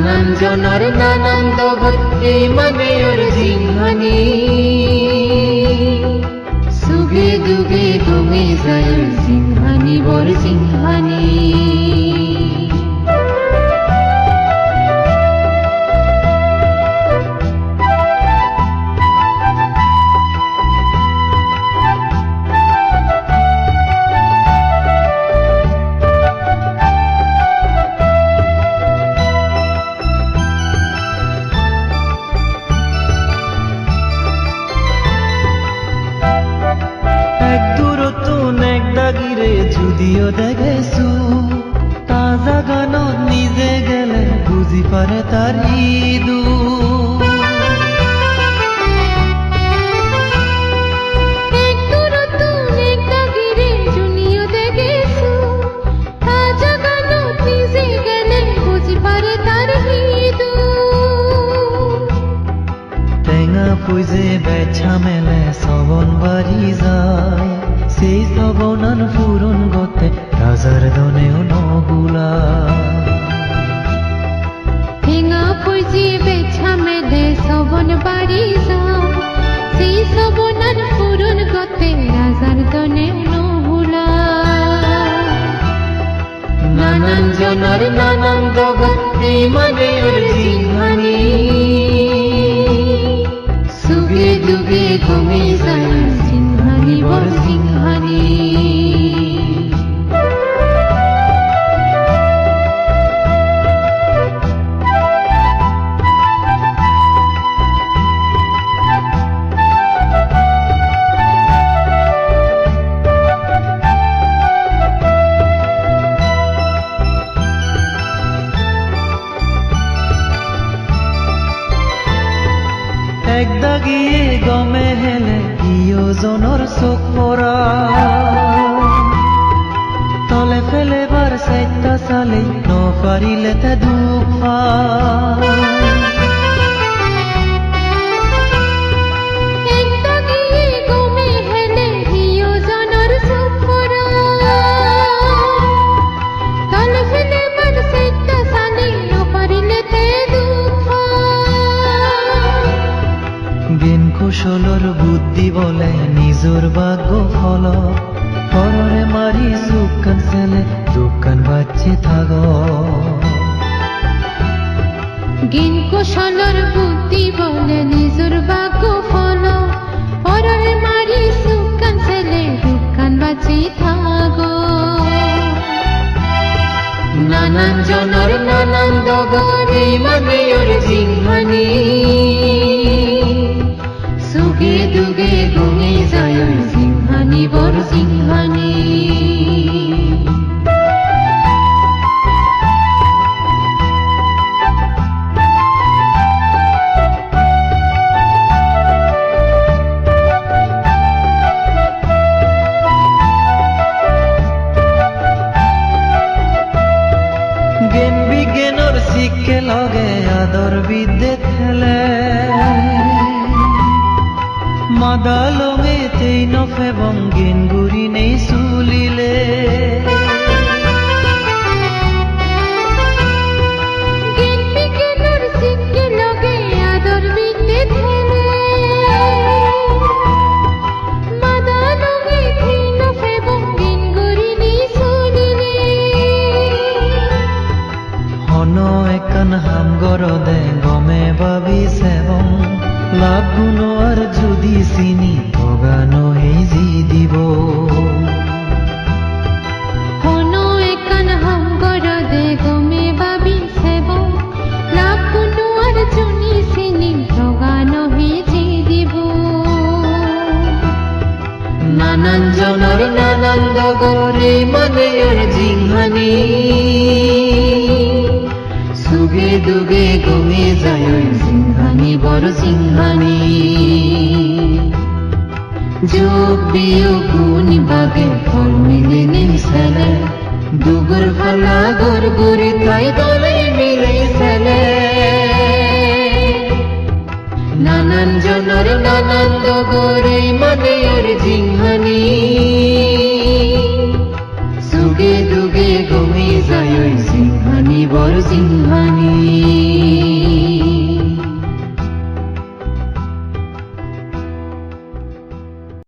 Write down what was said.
নানান জনৰ নানান দগত এই মানে ওর জিংহানি সুগে দুগে গমে যায় ওর জিংহানি বর জিংহানি যদিও দেখেছো তাজা গানত নিজে গেলে বুঝি পারে তার ইদু টেঙা পুজে বেছা মেলে সবন বাড়ি যায় সেই সবনান ফুরন গতে রাজার দনেও নগুলা ঠেঙা পুজি বেছা মেলে সবন বাড়ি যায় সেই সবনান ফুরন গতে রাজার দনেও নগুলা নানান জনের নানান দগত এই মানে ওর জিংহানি সুগে দুগে গমে যায় জিংহানি বর জিংহানি এক দাগিয়ে গমে হেলে ইয়জনৰ চোখ পৰা তলে ফেলেবাৰ চাইটা চালি নপাৰিলে তে দুখ কুশলৰ বুদ্ধি বলে নিজৰ ভাগ্য ফল পৰৰে মাৰি চুকান চেলে দোকান বাচ্চি থাক জ্ঞান কুশলৰ বুদ্ধি বলে নিজৰ ভাগ্য ফল পৰৰে মাৰি চুকান চেলে দোকান বাচ্চি থাক নানান জনৰ নানান দগত এই মানে ওর জিংহানি সুগে দুগে গমে যায় ওর জিংহানি বর জিংহানি জ্ঞান বিজ্ঞানৰ শিক্ষে লগে আদৰ বিদ্যে খেলে মাদালঙে তেই নফেবং জ্ঞান গুৰি নেই চুলিলে একান হাম গরদে গমে ভাবি সেবং লাভ গুণ আর যদি চিনি ভগানো এই জি দিব হনো একান হাম গরদে গমে ভাবি সেবং লাভ গুণ আর জুনি চিনি ভগানো এই জি দিব নানান জনের নানান দগরে মানে ওর জিংহানি সুগে দুগে গমে যায় ওর জিংহানি বড় জিংহানি যোগ বিয়োগ গুণ বাগে ফল মিলে নেই ছেলে দুগুর ফালা গোর গুরি তাই দলে মিলে ছেলে নানান জনের নানান দগরে মানে ওর জিংহানি